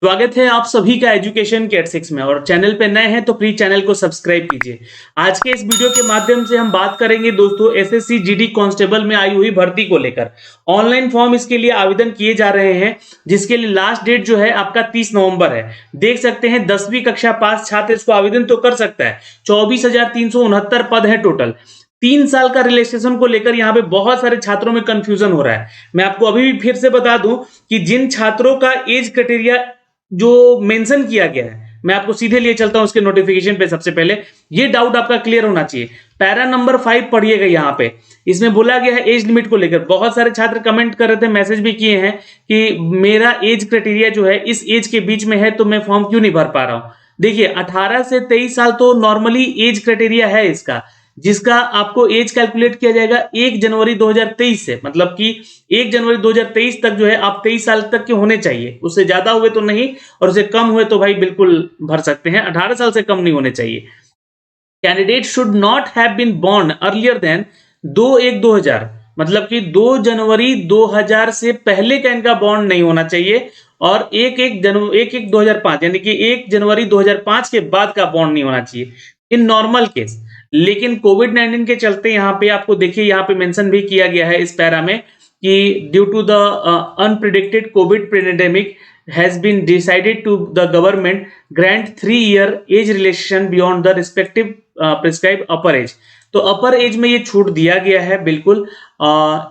स्वागत है आप सभी का एजुकेशन केयर 6 में। और चैनल पे नए हैं तो प्लीज चैनल को सब्सक्राइब कीजिए। आज के इस वीडियो के माध्यम से हम बात करेंगे दोस्तों एसएससी जीडी कांस्टेबल में आई हुई भर्ती को लेकर। ऑनलाइन फॉर्म इसके लिए आवेदन किए जा रहे हैं, जिसके लिए लास्ट डेट जो है आपका 30 नवंबर है। देख सकते हैं 10वीं कक्षा पास छात्र इसको आवेदन तो कर सकता है। 24,369 पद है टोटल। 3 साल का रिलैक्सेशन को लेकर यहाँ पे बहुत सारे छात्रों में कंफ्यूजन हो रहा है। मैं आपको अभी भी फिर से बता दूं कि जिन छात्रों का एज क्राइटेरिया जो मेंशन किया गया है, मैं आपको सीधे लिए चलता हूं उसके नोटिफिकेशन पे। सबसे पहले ये डाउट आपका क्लियर होना चाहिए। पैरा नंबर 5 पढ़िएगा। यहाँ पे इसमें बोला गया है एज लिमिट को लेकर। बहुत सारे छात्र कमेंट कर रहे थे, मैसेज भी किए हैं कि मेरा एज क्राइटेरिया जो है इस एज के बीच में है, तो मैं फॉर्म क्यों नहीं भर पा रहा हूं। देखिए 18 से 23 साल तो नॉर्मली एज क्राइटेरिया है इसका, जिसका आपको एज कैलकुलेट किया जाएगा 1 जनवरी 2023 से। मतलब कि 1 जनवरी 2023 तक जो है आप 23 साल तक के होने चाहिए। उससे ज्यादा हुए तो नहीं, और उससे कम हुए तो भाई बिल्कुल भर सकते हैं। 18 साल से कम नहीं होने चाहिए। Candidate should not have been born earlier than 2/1/2000, मतलब कि 2 जनवरी 2000 से पहले का इनका बॉन्ड नहीं होना चाहिए। और 1/1/2005 यानी कि 1 जनवरी 2005 के बाद का बॉन्ड नहीं होना चाहिए इन नॉर्मल केस। लेकिन कोविड-19 के चलते यहाँ पे आपको देखिए, यहाँ पे मेंशन भी किया गया है इस पैरा में कि due to the unpredicted COVID pandemic has been decided to the government grant 3-year age relaxation beyond the respective prescribed upper age। तो अपर एज में ये छूट दिया गया है बिल्कुल।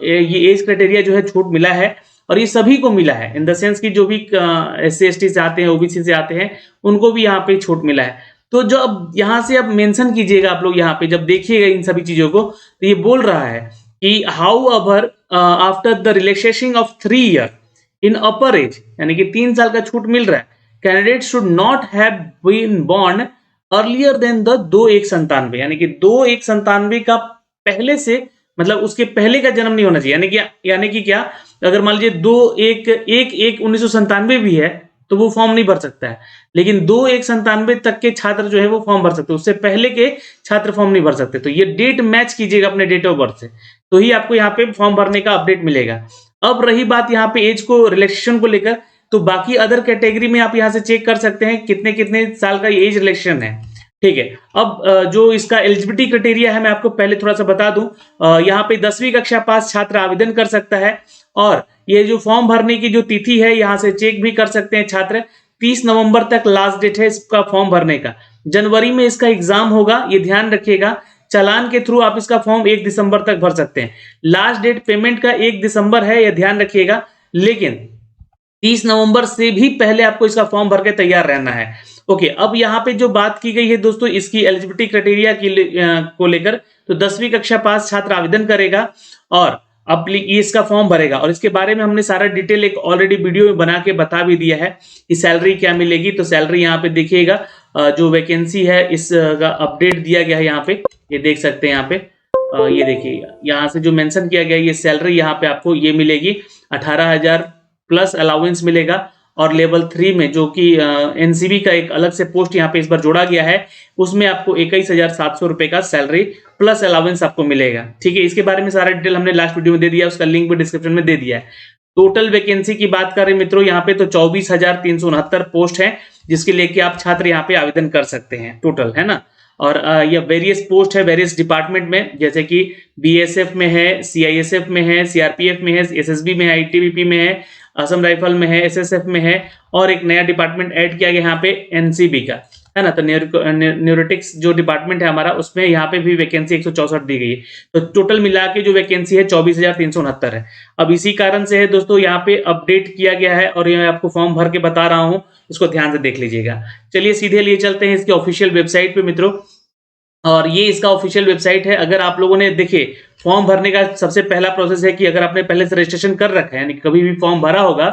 ये एज क्राइटेरिया जो है छूट मिला है, और ये सभी को मिला है इन द सेंस कि जो भी SC/ST से आते हैं, ओबीसी से आते हैं, उनको भी यहाँ पे छूट मिला है। तो जो अब यहाँ से अब मेंशन कीजिएगा आप लोग, यहाँ पे जब देखिएगा इन सभी चीजों को, तो ये बोल रहा है कि however after the relaxation of 3 year in upper age, यानी कि 3 साल का छूट मिल रहा है, candidate should not have been born earlier than the 2/1/97, यानी कि 2/1/97 का पहले से, मतलब उसके पहले का जन्म नहीं होना चाहिए। यानी कि क्या, अगर मान लीजिए 2/1/1997 भी है तो वो फॉर्म नहीं भर सकता है। लेकिन 2/1/97 तक के छात्र जो है वो फॉर्म भर सकते हैं, उससे पहले के छात्र फॉर्म नहीं भर सकते। तो ये डेट मैच कीजिएगा अपने डेट ऑफ बर्थ से, तो ही आपको यहाँ पे फॉर्म भरने का अपडेट मिलेगा। अब रही बात यहाँ पे एज को रिलैक्सेशन को लेकर, तो बाकी अदर कैटेगरी में आप यहाँ से चेक कर सकते हैं कितने कितने साल का एज रिलैक्सेशन है। ठीक है। अब जो इसका एलिजिबिलिटी क्राइटेरिया है मैं आपको पहले थोड़ा सा बता दूं। यहाँ पे 10वीं कक्षा पास छात्र आवेदन कर सकता है, और ये जो फॉर्म भरने की जो तिथि है यहाँ से चेक भी कर सकते हैं छात्र। 30 नवंबर तक लास्ट डेट है इसका फॉर्म भरने का। जनवरी में इसका एग्जाम होगा, ये ध्यान रखिएगा। चालान के थ्रू आप इसका फॉर्म 1 दिसंबर तक भर सकते हैं। लास्ट डेट पेमेंट का 1 दिसंबर है, यह ध्यान रखिएगा। लेकिन 30 नवंबर से भी पहले आपको इसका फॉर्म भर के तैयार रहना है। ओके, अब यहाँ पे जो बात की गई है दोस्तों इसकी एलिजिबिलिटी क्राइटेरिया को लेकर, तो 10वीं कक्षा पास छात्र आवेदन करेगा और इसका फॉर्म भरेगा। और इसके बारे में हमने सारा डिटेल एक ऑलरेडी वीडियो में बना के बता भी दिया है कि सैलरी क्या मिलेगी। तो सैलरी यहाँ पे देखिएगा, जो वैकेंसी है इसका अपडेट दिया गया है यहाँ पे, ये देख सकते हैं यहाँ पे। ये देखिए यहाँ से जो मेंशन किया गया है, ये सैलरी यहाँ पे आपको ये मिलेगी 18,000 प्लस अलाउंस मिलेगा। और लेवल 3 में जो कि एनसीबी का एक अलग से पोस्ट यहाँ पे इस बार जोड़ा गया है, उसमें आपको 21,700 रुपए का सैलरी प्लस अलाउंस आपको मिलेगा। ठीक है, इसके बारे में सारा डिटेल हमने लास्ट वीडियो में दे दिया, उसका लिंक भी डिस्क्रिप्शन में दे दिया है। टोटल वैकेंसी की बात करें मित्रों यहाँ पे, तो 24,369 पोस्ट है, जिसके लेके आप छात्र यहाँ पे आवेदन कर सकते हैं टोटल, है ना। और ये वेरियस पोस्ट है वेरियस डिपार्टमेंट में, जैसे कि बीएसएफ में है, सीआईएसएफ में है, सीआरपीएफ में है, एसएसबी में है, आईटीबीपी में है, असम राइफल में है, एसएसएफ में है, और एक नया डिपार्टमेंट ऐड किया गया यहाँ पे एनसीबी का, है ना। तो न्यूरोटिक्स जो डिपार्टमेंट है हमारा, उसमें यहाँ पे भी वैकेंसी 164 दी गई है। तो टोटल मिला के जो वैकेंसी है 24,369 है। अब इसी कारण से है दोस्तों यहाँ पे अपडेट किया गया है, और ये आपको फॉर्म भर के बता रहा हूँ, इसको ध्यान से देख लीजिएगा। चलिए सीधे लिए चलते हैं इसके ऑफिशियल वेबसाइट पे मित्रों। और ये इसका ऑफिशियल वेबसाइट है। अगर आप लोगों ने देखिए, फॉर्म भरने का सबसे पहला प्रोसेस है कि अगर आपने पहले से रजिस्ट्रेशन कर रखा है, यानी कभी भी फॉर्म भरा होगा,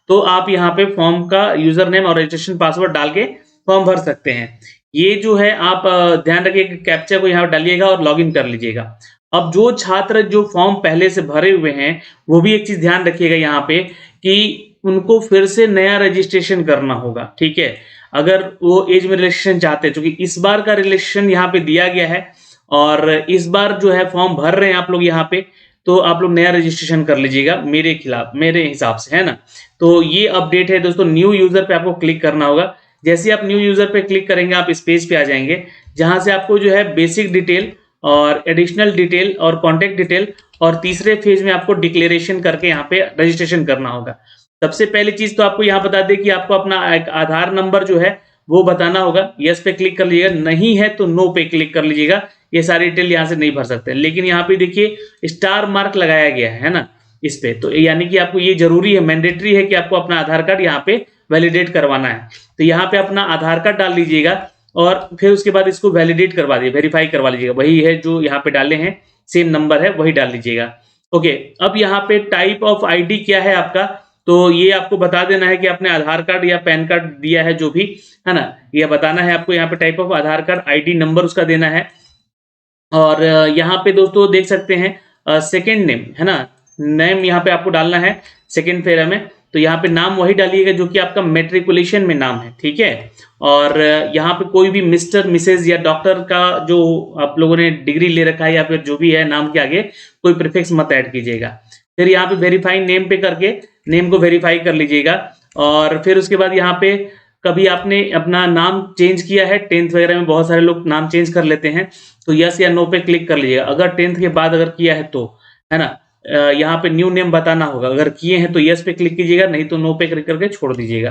तो आप यहाँ पे फॉर्म का यूजर नेम और रजिस्ट्रेशन पासवर्ड डाल के फॉर्म भर सकते हैं। ये जो है आप ध्यान रखिए, कैप्चा को यहाँ डालिएगा और लॉगिन कर लीजिएगा। अब जो छात्र जो फॉर्म पहले से भरे हुए हैं, वो भी एक चीज ध्यान रखिएगा यहाँ पे कि उनको फिर से नया रजिस्ट्रेशन करना होगा। ठीक है, अगर वो एज में रिलेक्सेशन चाहते हैं, क्योंकि इस बार का रिलेक्सेशन यहाँ पे दिया गया है, और इस बार जो है फॉर्म भर रहे हैं आप लोग यहाँ पे, तो आप लोग नया रजिस्ट्रेशन कर लीजिएगा मेरे हिसाब से, है ना। तो ये अपडेट है दोस्तों। न्यू यूजर पे आपको क्लिक करना होगा। जैसे आप न्यू यूजर पे क्लिक करेंगे आप इस पेज पे आ जाएंगे, जहां से आपको जो है बेसिक डिटेल और एडिशनल डिटेल और कॉन्टेक्ट डिटेल और तीसरे फेज में आपको डिक्लेरेशन करके यहाँ पे रजिस्ट्रेशन करना होगा। सबसे पहली चीज तो आपको यहाँ बता दें कि आपको अपना एक आधार नंबर जो है वो बताना होगा। यस पे क्लिक कर लीजिएगा, नहीं है तो नो पे क्लिक कर लीजिएगा। ये सारी डिटेल यहाँ से नहीं भर सकते, लेकिन यहाँ पे देखिए स्टार मार्क लगाया गया है ना इस पे, तो यानी कि आपको ये जरूरी है, मैंडेटरी है कि आपको अपना आधार कार्ड यहाँ पे वैलिडेट करवाना है। तो यहाँ पे अपना आधार कार्ड डाल लीजिएगा और फिर उसके बाद इसको वैलिडेट करवा दीजिए, वेरीफाई करवा लीजिएगा। वही है जो यहाँ पे डाले हैं, सेम नंबर है वही डाल लीजिएगा। ओके, अब यहाँ पे टाइप ऑफ आईडी क्या है आपका, तो ये आपको बता देना है कि आपने आधार कार्ड या पैन कार्ड दिया है जो भी, है ना, ये बताना है आपको। यहाँ पे type of Aadhaar card, ID number उसका देना है। और यहाँ पे दोस्तों देख सकते हैं सेकेंड नेम, है ना, नेम यहाँ पे आपको डालना है सेकेंड फेरा में। तो यहाँ पे नाम वही डालिएगा जो कि आपका मेट्रिकुलेशन में नाम है, ठीक है। और यहाँ पे कोई भी मिस्टर, मिसेज या डॉक्टर का जो आप लोगों ने डिग्री ले रखा है या फिर जो भी है नाम के आगे कोई प्रीफिक्स मत ऐड कीजिएगा। फिर यहाँ पे वेरीफाई नेम पे करके नेम को वेरीफाई कर लीजिएगा। और फिर उसके बाद यहाँ पे कभी आपने अपना नाम चेंज किया है, 10th वगैरह में बहुत सारे लोग नाम चेंज कर लेते हैं, तो यस या नो पे क्लिक कर लीजिएगा। अगर 10th के बाद अगर किया है तो, है ना, यहाँ पे न्यू नेम बताना होगा। अगर किए हैं तो यस पे क्लिक कीजिएगा, नहीं तो नो पे क्लिक करके छोड़ दीजिएगा,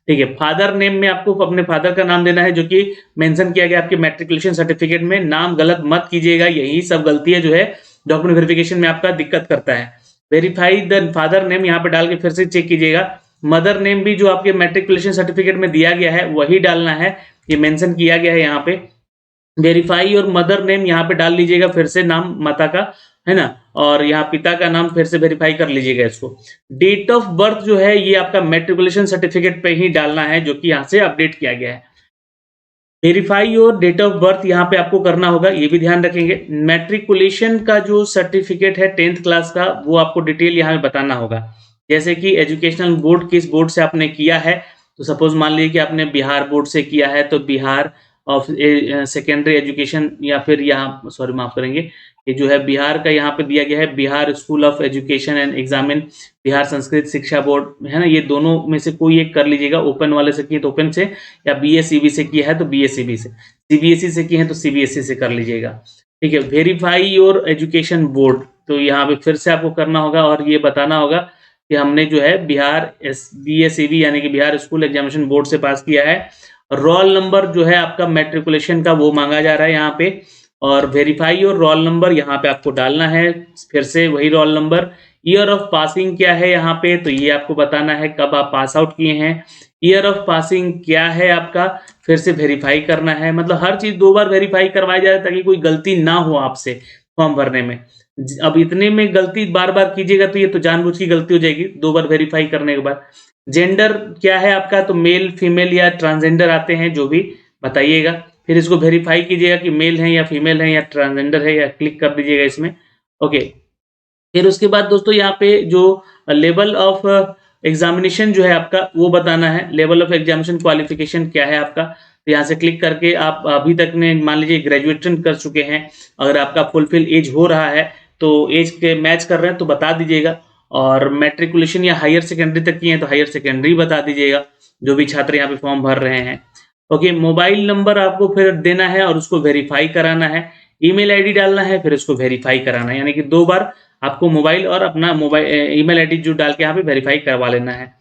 ठीक है। फादर नेम में आपको अपने फादर का नाम देना है जो कि मेंशन किया गया आपके मैट्रिकुलेशन सर्टिफिकेट में। नाम गलत मत कीजिएगा, यही सब गलतियां जो है डॉक्यूमेंट वेरिफिकेशन में आपका दिक्कत करता है। वेरीफाई द फादर नेम यहाँ पे डाल के फिर से चेक कीजिएगा। मदर नेम भी जो आपके मैट्रिकुलेशन सर्टिफिकेट में दिया गया है वही डालना है, ये मेंशन किया गया है यहाँ पे। वेरीफाई और मदर नेम यहाँ पे डाल लीजिएगा, फिर से नाम माता का, है ना, और यहाँ पिता का नाम फिर से वेरीफाई कर लीजिएगा इसको। डेट ऑफ बर्थ जो है ये आपका मैट्रिकुलेशन सर्टिफिकेट पे ही डालना है जो कि यहाँ से अपडेट किया गया है। वेरीफाई और डेट ऑफ बर्थ यहाँ पे आपको करना होगा, ये भी ध्यान रखेंगे। मैट्रिकुलेशन का जो सर्टिफिकेट है 10th क्लास का, वो आपको डिटेल यहाँ पे बताना होगा। जैसे कि एजुकेशनल बोर्ड, किस बोर्ड से आपने किया है, तो सपोज मान लीजिए कि आपने बिहार बोर्ड से किया है तो बिहार ऑफ सेकेंडरी एजुकेशन, या फिर यहाँ सॉरी माफ करेंगे, ये जो है बिहार का यहाँ पे दिया गया है Bihar school of education and examine, Bihar Sanskrit शिक्षा बोर्ड, है ना। ये दोनों में से कोई एक कर लीजिएगा। ओपन वाले से किए तो ओपन से, या बीएसईबी से किया है तो बीएसईबी से, सीबीएसई से किए हैं तो सीबीएसई से कर लीजिएगा, ठीक है। वेरीफाई और एजुकेशन बोर्ड, तो यहाँ पे फिर से आपको करना होगा और ये बताना होगा कि हमने जो है बिहार बीएसईबी यानी कि बिहार स्कूल एग्जामिनेशन बोर्ड से पास किया है। रोल नंबर जो है आपका मैट्रिकुलेशन का वो मांगा जा रहा है यहाँ पे, और वेरीफाई और रोल नंबर यहाँ पे आपको डालना है, फिर से वही roll number. Year of passing क्या है यहाँ पे, तो ये आपको बताना है कब आप पास आउट किए हैं। ईयर ऑफ पासिंग क्या है आपका, फिर से वेरीफाई करना है। मतलब हर चीज 2 बार वेरीफाई करवाई जाए ताकि कोई गलती ना हो आपसे फॉर्म भरने में। अब इतने में गलती बार बार कीजिएगा तो ये तो जानबूझ की गलती हो जाएगी 2 बार वेरीफाई करने के बाद। जेंडर क्या है आपका, तो मेल, फीमेल या ट्रांसजेंडर आते हैं जो भी बताइएगा। फिर इसको वेरीफाई कीजिएगा कि मेल है या फीमेल है या ट्रांसजेंडर है, या क्लिक कर दीजिएगा इसमें, ओके। फिर उसके बाद दोस्तों यहाँ पे जो लेवल ऑफ एग्जामिनेशन जो है आपका वो बताना है। लेवल ऑफ एग्जामिनेशन क्वालिफिकेशन क्या है आपका, तो यहाँ से क्लिक करके आप अभी तक ने मान लीजिए ग्रेजुएशन कर चुके हैं, अगर आपका फुलफिल एज हो रहा है तो एज के मैच कर रहे हैं तो बता दीजिएगा। और मैट्रिकुलेशन या हायर सेकेंडरी तक किए हैं तो हायर सेकेंडरी बता दीजिएगा, जो भी छात्र यहाँ पे फॉर्म भर रहे हैं, ओके। मोबाइल नंबर आपको फिर देना है और उसको वेरीफाई कराना है। ईमेल आईडी डालना है, फिर उसको वेरीफाई कराना है, यानी कि 2 बार आपको मोबाइल और अपना मोबाइल ईमेल आईडी जो डाल के यहाँ पे वेरीफाई करवा लेना है।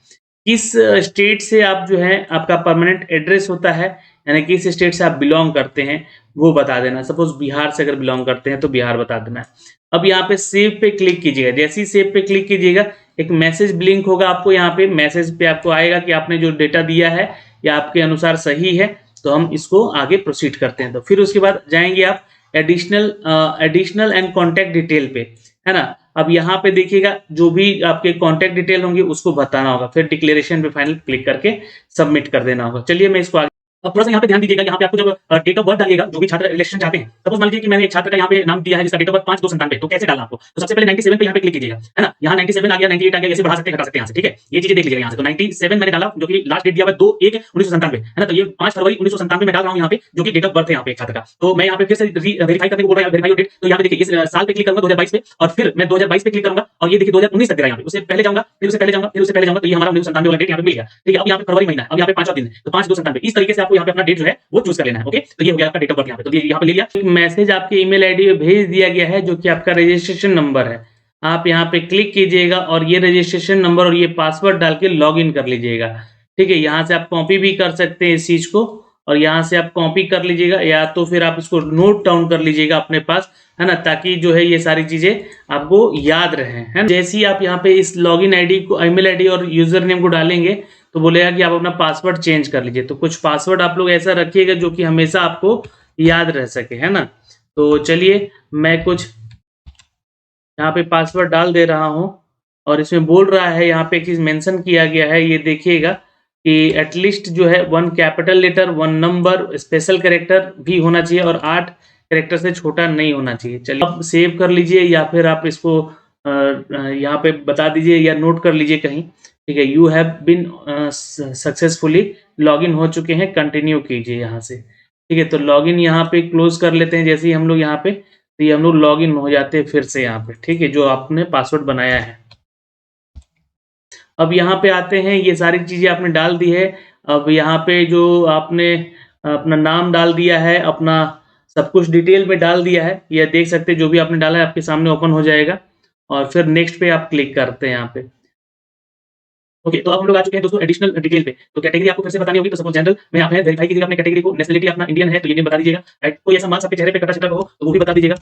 किस स्टेट से आप जो है आपका परमानेंट एड्रेस होता है, यानी किस स्टेट से आप बिलोंग करते हैं वो बता देना। सपोज बिहार से अगर बिलोंग करते हैं तो बिहार बता देना है। अब यहाँ पे सेव पे क्लिक कीजिएगा। जैसे ही सेव पे क्लिक कीजिएगा एक मैसेज ब्लिंक होगा आपको, यहाँ पे मैसेज पे आपको आएगा कि आपने जो डेटा दिया है या आपके अनुसार सही है, तो हम इसको आगे प्रोसीड करते हैं। तो फिर उसके बाद जाएंगे आप एडिशनल एंड कॉन्टैक्ट डिटेल पे, है ना। अब यहाँ पे देखिएगा जो भी आपके कॉन्टैक्ट डिटेल होंगे उसको बताना होगा, फिर डिक्लेरेशन पे फाइनल क्लिक करके सबमिट कर देना होगा। चलिए मैं इसको आगे अब थोड़ा-सा यहाँ पे ध्यान दीजिएगा, यहाँ पे आपको जब डेट ऑफ बर्थ डालिएगा, जो भी छात्र रजिस्ट्रेशन चाहते हैं, सपोज़ मान लीजिए कि मैंने एक छात्र का यहाँ पे नाम दिया है जिसका डेट ऑफ बर्थ 5/2/97 तो कैसे डालना आपको? तो सबसे पहले 97 पे यहाँ पे क्लिक कीजिएगा, है ना? यहाँ 97 आ गया, 98 आ गया, ऐसे बढ़ा सकते हैं, घटा सकते हैं यहाँ से, ठीक है? ये चीज़ें देख लीजिएगा यहाँ से। तो 97 मैंने डाला, जो कि लास्ट डेट दिया हुआ है 2/1/1997 है ना? तो ये 5 फरवरी 1997 में डाल रहा हूँ यहाँ पे, जो कि डेट ऑफ बर्थ है यहाँ पे एक छात्र का। तो मैं यहाँ पे फिर से वेरीफाई करने को बोल रहा है, वेरीफाई योर डेट। तो यहाँ पे देखिए इस साल पे क्लिक करूँगा 2022 पे और फिर मैं 2022 पे क्लिक करूँगा और ये देखिए 2019 तक दे रहा है यहाँ पे। उससे पहले जाऊँगा, फिर उससे पहले जाऊँगा, फिर उससे पहले जाऊँगा, तो ये हमारा 1997 वाला डेट यहाँ पे मिल गया, ठीक है? अब यहाँ पे फरवरी महीना है, अब यहाँ पे 5वाँ दिन है, तो 5/2/97 इस तरीके से आपको यहाँ पे अपना डेट जो है वो चूज़ कर लेना है, ओके? तो ये हो गया आपका डेट ऑफ बर्थ यहाँ पे। तो ये यहाँ पे ले लिया। एक मैसेज आपके ईमेल आईडी पे भेज दिया गया है, जो कि आपका रजिस्ट्रेशन नंबर है। आप यहाँ पे क्लिक कीजिएगा और ये रजिस्ट्रेशन नंबर और ये पासवर्ड डाल के लॉगिन कर लीजिएगा, ठीक है? यहाँ से आप कॉपी भी कर सकते हैं इस चीज़ को और यहाँ से आप कॉपी कर लीजिएगा या तो फिर आप इसको नोट डाउन कर लीजिएगा अपने पास, है ना? ताकि जो है ये सारी चीज़ें आपको याद रहें, है ना? जैसे ही आप यहाँ पे इस लॉगिन आईडी को, ईमेल आईडी और यूज़र नेम को डालेंगे, तो बोलेगा कि आप अपना पासवर्ड चेंज कर लीजिए। तो कुछ पासवर्ड आप लोग ऐसा रखिएगा जो कि हमेशा आपको याद रह सके, है ना? तो चलिए मैं कुछ यहाँ पे पासवर्ड डाल दे रहा हूँ और इसमें बोल रहा है, यहाँ पे एक चीज़ मेंशन किया गया है, ये देखिएगा कि एटलीस्ट जो है 1 capital letter, 1 number, special character भी होना चाहिए और 8 कैरेक्टर से छोटा नहीं होना चाहिए। चलिए आप सेव कर लीजिए या फिर आप इसको यहाँ पे बता दीजिए या नोट कर लीजिए कहीं, ठीक है? You have been successfully login हो चुके हैं, कंटिन्यू कीजिए यहाँ से, ठीक है? तो लॉगिन यहाँ पे क्लोज़ कर लेते हैं जैसे ही हम लोग यहाँ पे, तो ये हम लोग लॉगिन हो जाते हैं फिर से यहाँ पे, ठीक है? जो आपने पासवर्ड बनाया है। अब यहाँ पे आते हैं, ये सारी चीज़ें आपने डाल दी है। अब यहाँ पे जो आपने अपना नाम डाल दिया है, अपना सब कुछ डिटेल में डाल दिया है। ये देख सकते हैं जो भी आपने डाला है आपके सामने ओपन हो जाएगा और फिर नेक्स्ट पे आप क्लिक करते हैं यहाँ पे। ओके, तो अब हम लोग आ चुके हैं दोस्तों एडिशनल डिटेल पे। तो कैटेगरी आपको फिर से बतानी होगी, तो सपोज़ जनरल में आप हैं, वेरीफाई कीजिएगा अपनी कैटेगरी को, नेशनैलिटी अपना इंडियन है तो ये नेम बता दीजिएगा, राइट? कोई ऐसा मार्क्स आपके चेहरे पे कटा-छिटा हो तो वो भी बता दीजिएगा।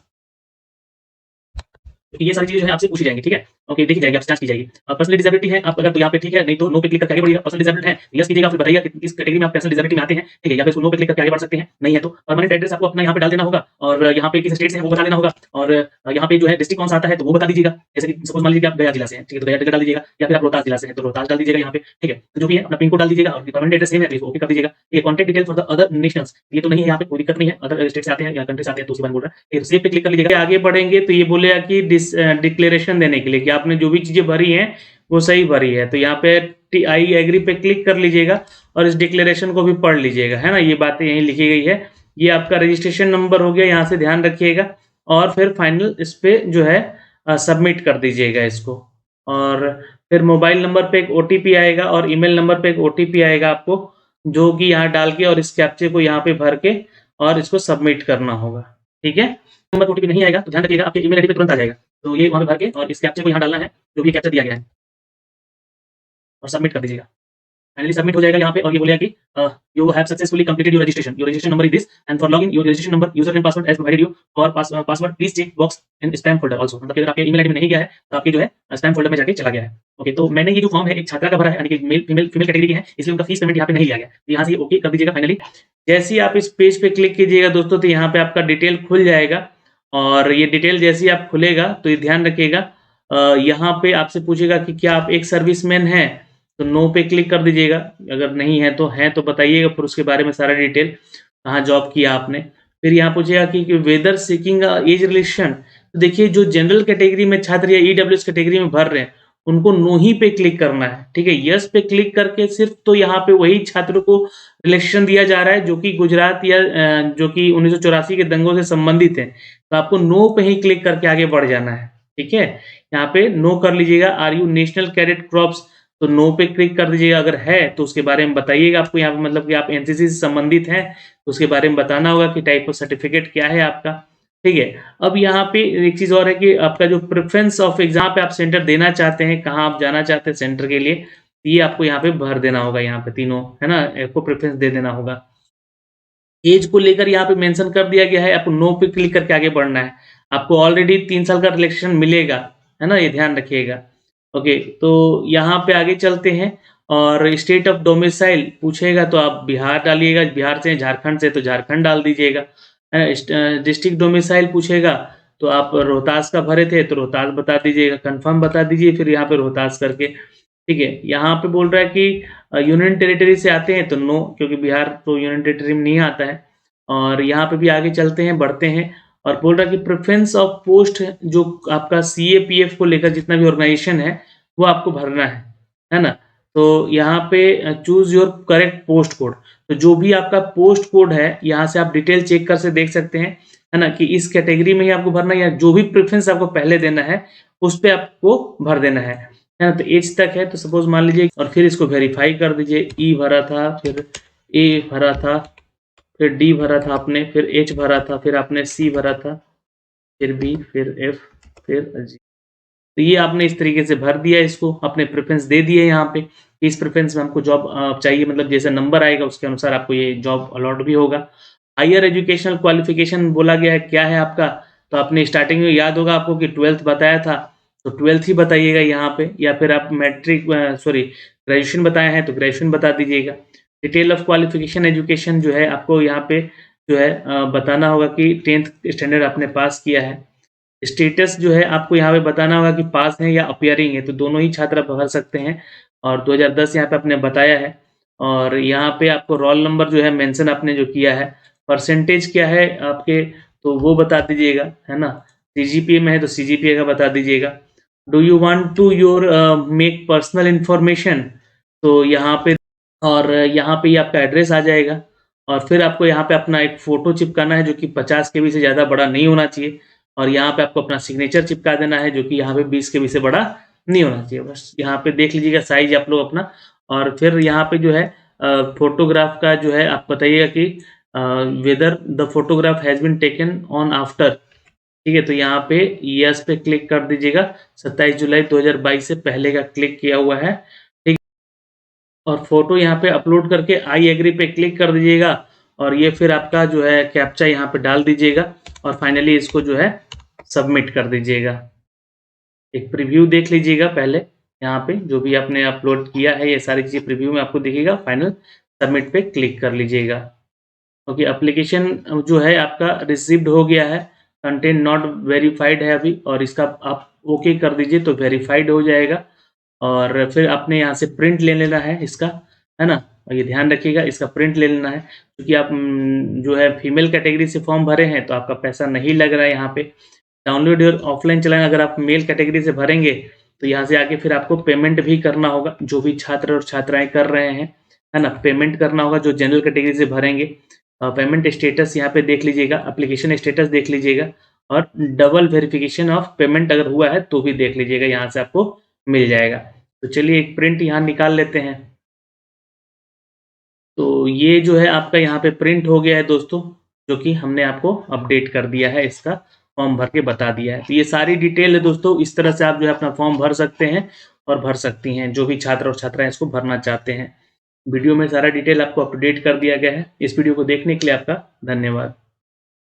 ये सारी चीज़ें जो है आपसे पूछी जाएँगी, ठीक है? ओके, देखी जाएगी, आपसे जाँच की जाएगी। पर्सनल डिसेबिलिटी है, आप अगर तो यहाँ पे ठीक है, नहीं तो नो पे क्लिक करके आगे बढ़िएगा। पर्सनल डिसेबल्ड है, यस कीजिएगा, फिर बताइएगा कि किस कैटेगरी में आप पर्सनल डिसेबिलिटी में आते हैं, ठीक है? या फिर उसको नो पे क्लिक करके आगे बढ़ सकते हैं, नहीं है तो परमानेंट एड्रेस आपको अपना यहाँ पे डाल देना होगा और यहाँ पे किस स्टेट से है वो बता देना होगा और यहाँ पे जो है डिस्ट्रिक्ट कौन-सा आता है तो वो बता दीजिएगा। जैसे कि सपोज़ मान लीजिए कि आप गया जिला से हैं, ठीक है? तो गया जिला डाल दीजिएगा या फिर आप रोहतास जिला से हैं, तो रोहतास डाल दीजिएगा यहाँ पे, ठीक है? तो जो भी है अपना पिन कोड डाल दीजिएगा और परमानेंट एड्रेस सेम है तो ओके कर दीजिएगा। ये contact detail for the other nationals, ये तो नहीं है यहाँ पे, कोई दिक्कत नहीं है, अदर स्टेट से आते हैं या कंट्री से आते हैं तो उसके बारे में बोल रहा है। फिर सेव पे क्लिक कर लीजिएगा। आगे बढ़ेंगे तो ये बोलेगा कि डिक्लेरेशन देने के लिए कि आपने जो भी चीज़ें भरी हैं वो सही भरी है। तो यहाँ पे आई एग्री पे क्लिक कर लीजिएगा और इस डिक्लेरेशन को भी पढ़ लीजिएगा, है ना? ये बातें यहीं लिखी गई है। ये आपका रजिस्ट्रेशन नंबर हो गया, यहाँ से ध्यान रखिएगा और फिर फाइनल इस पे जो है सबमिट कर दीजिएगा इसको और फिर मोबाइल नंबर पे एक ओटीपी आएगा और ईमेल नंबर पे एक ओटीपी आएगा आपको, जो कि यहाँ डाल के और इस कैप्चे को यहाँ पे भर के और इसको सबमिट करना होगा, ठीक है? नंबर ओटीपी नहीं आएगा तो ध्यान रखिएगा आपके ईमेल आईडी पे तुरंत आ जाएगा। तो ये वहाँ पे भर के और इस कैप्चे को यहाँ डालना है, जो भी कैप्चा दिया गया है और सबमिट कर दीजिएगा। फाइनली सबमिट हो जाएगा यहाँ पे और ये बोलेगा कि you have successfully completed your registration. Your registration number is this and for login your registration number, user name, password as provided you for password please check box in spam folder also. मतलब कि अगर आपके email ID में नहीं गया है तो आपके जो है स्पैम फोल्डर में जाके चला गया है। ओके, तो मैंने ये जो फॉर्म है एक छात्रा का भरा है, यानी कि फीमेल कैटेगरी के हैं, इसलिए उनका फीस पेमेंट यहाँ पे नहीं लिया गया। तो यहाँ से ये ओके कर दीजिएगा फाइनली। जैसे ही आप इस पेज पे क्लिक कीजिएगा दोस्तों, तो यहाँ पे आपका डिटेल खुल जाएगा और ये डिटेल जैसे ही आप खुलेगा तो ये ध्यान रखिएगा, यहाँ पे आपसे पूछेगा कि क्या आप एक सर्विसमैन हैं? तो नो पे क्लिक कर दीजिएगा, अगर नहीं है तो हैं तो बताइएगा, फिर उसके बारे में सारा डिटेल, कहाँ जॉब किया आपने। फिर यहाँ पूछेगा कि वेदर सीकिंग एज रिलेशन, तो देखिए जो जनरल कैटेगरी में छात्र या ईडब्ल्यूएस कैटेगरी में भर रहे हैं, उनको नो ही पे क्लिक करना है, ठीक है? यस पे क्लिक करके सिर्फ तो यहाँ पे वही छात्र को रिलेक्शन दिया जा रहा है जो कि गुजरात या जो कि 1984 के दंगों से संबंधित हैं, तो आपको नो पे ही क्लिक करके आगे बढ़ जाना है, ठीक है? यहाँ पे नो कर लीजिएगा। Are you national cadet corps, तो नो पे क्लिक कर दीजिएगा, अगर है तो उसके बारे में बताइएगा आपको यहाँ पे, मतलब कि आप एनसीसी से संबंधित हैं तो उसके बारे में बताना होगा कि टाइप ऑफ सर्टिफिकेट क्या है आपका, ठीक है? अब यहाँ पे एक चीज़ और है कि आपका जो प्रेफ़रेंस ऑफ एग्ज़ाम पे आप सेंटर देना चाहते हैं, कहाँ आप जाना चाहते हैं सेंटर के लिए, ये आपको यहाँ पे भर देना होगा, यहाँ पे तीनों, है ना? आपको प्रेफ़रेंस दे देना होगा। ऐज को लेकर यहाँ पे मेंशन कर दिया गया है, आपको नो पे क्लिक करके आगे बढ़ना है। आपको ऑलरेडी 3 साल का रिलैक्सेशन मिलेगा, है ना? ये ध्यान रखिएगा। ओके, तो यहाँ पे आगे चलते हैं और स्टेट ऑफ डोमिसाइल पूछेगा तो आप बिहार डालिएगा, बिहार से हैं, झारखंड से तो झारखंड डाल दीजिएगा। डिस्ट्रिक्ट डोमिसाइल पूछेगा तो आप रोहतास का भरे थे तो रोहतास बता दीजिएगा, कन्फर्म बता दीजिए फिर यहाँ पे रोहतास करके। ठीक है, यहाँ पे बोल रहा है कि यूनियन टेरिटरी से आते हैं तो नो, क्योंकि बिहार तो यूनियन टेरिटरी में नहीं आता है। और यहाँ पे भी आगे चलते हैं, बढ़ते हैं और बोल रहा है कि प्रेफरेंस ऑफ पोस्ट जो आपका सीएपीएफ को लेकर जितना भी ऑर्गेनाइजेशन है वो आपको भरना है ना? तो यहाँ पे choose your correct post code, तो जो भी आपका पोस्ट कोड है यहाँ से आप डिटेल चेक कर से देख सकते हैं, है ना, कि इस कैटेगरी में ही आपको भरना है या जो भी प्रेफरेंस आपको पहले देना है उस पे आपको भर देना है ना? तो एज तक है तो सपोज मान लीजिए और फिर इसको वेरीफाई कर दीजिए। ई भरा था, फिर ए भरा था, फिर डी भरा था आपने, फिर एच भरा था, फिर आपने सी भरा था, फिर बी, फिर एफ, फिर जी। तो ये आपने इस तरीके से भर दिया, इसको अपने प्रेफरेंस दे दिए यहाँ पे। इस प्रेफरेंस में हमको जॉब चाहिए, मतलब जैसे नंबर आएगा उसके अनुसार आपको ये जॉब अलॉट भी होगा। हायर एजुकेशनल क्वालिफिकेशन बोला गया है, क्या है आपका? तो आपने स्टार्टिंग में याद होगा आपको कि 12th बताया था, तो 12th ही बताइएगा यहाँ पे, या फिर आप मैट्रिक सॉरी ग्रेजुएशन बताए हैं तो ग्रेजुएशन बता दीजिएगा। डिटेल ऑफ क्वालिफिकेशन एजुकेशन जो है आपको यहाँ पे जो है बताना होगा कि 10th स्टैंडर्ड आपने पास किया है। स्टेटस जो है आपको यहाँ पे बताना होगा कि पास है या अपीयरिंग है, तो दोनों ही छात्र आप भर सकते हैं। और 2010 यहाँ पे आपने बताया है और यहाँ पे आपको रोल नंबर जो है मेंशन आपने जो किया है, परसेंटेज क्या है आपके तो वो बता दीजिएगा, है ना? सीजीपीए में है तो सीजीपीए का बता दीजिएगा। Do you want to your make personal information, तो यहाँ पे और यहाँ पे ही आपका एड्रेस आ जाएगा और फिर आपको यहाँ पे अपना एक फ़ोटो चिपकाना है जो कि 50 केबी से ज़्यादा बड़ा नहीं होना चाहिए और यहाँ पे आपको अपना सिग्नेचर चिपका देना है जो कि यहाँ पे 20 केबी से बड़ा नहीं होना चाहिए। बस यहाँ पे देख लीजिएगा साइज़ आप लोग अपना और फिर यहाँ पे जो है फ़ोटोग्राफ का जो है आप बताइएगा कि whether the photograph has been taken on after, ठीक है? तो यहाँ पे येस पे क्लिक कर दीजिएगा। 27 जुलाई 2022 से पहले का क्लिक किया हुआ है, ठीक? और फ़ोटो यहाँ पे अपलोड करके आई एग्री पे क्लिक कर दीजिएगा और ये फिर आपका जो है कैप्चा यहाँ पे डाल दीजिएगा और फाइनली इसको जो है सबमिट कर दीजिएगा। एक प्रीव्यू देख लीजिएगा पहले, यहाँ पे जो भी आपने अपलोड किया है ये सारी चीज़ें प्रीव्यू में आपको दिखेगा। फाइनल सबमिट पे क्लिक कर लीजिएगा। ओके, एप्लीकेशन जो है आपका रिसीव्ड हो गया है, कंटेंट नॉट वेरीफाइड है अभी और इसका आप ओके कर दीजिए तो वेरीफाइड हो जाएगा। और फिर आपने यहाँ से प्रिंट ले लेना है इसका, है ना? और ये ध्यान रखिएगा इसका प्रिंट ले लेना है क्योंकि आप जो है फीमेल कैटेगरी से फॉर्म भरे हैं तो आपका पैसा नहीं लग रहा है यहाँ पे। डाउनलोड और ऑफलाइन चलाएँ, अगर आप मेल कैटेगरी से भरेंगे तो यहाँ से आके फिर आपको पेमेंट भी करना होगा, जो भी छात्र और छात्राएँ कर रहे हैं, है ना? पेमेंट करना होगा जो जनरल कैटेगरी से भरेंगे। पेमेंट स्टेटस यहाँ पे देख लीजिएगा, एप्लीकेशन स्टेटस देख लीजिएगा और डबल वेरिफिकेशन ऑफ पेमेंट अगर हुआ है तो भी देख लीजिएगा, यहाँ से आपको मिल जाएगा। तो चलिए एक प्रिंट यहाँ निकाल लेते हैं। तो ये जो है आपका यहाँ पे प्रिंट हो गया है दोस्तों, जो कि हमने आपको अपडेट कर दिया है, इसका फॉर्म भर के बता दिया है। तो ये सारी डिटेल है दोस्तों, इस तरह से आप जो है अपना फॉर्म भर सकते हैं और भर सकती हैं, जो भी छात्र और छात्राएँ इसको भरना चाहते हैं। वीडियो में सारा डिटेल आपको अपडेट कर दिया गया है। इस वीडियो को देखने के लिए आपका धन्यवाद।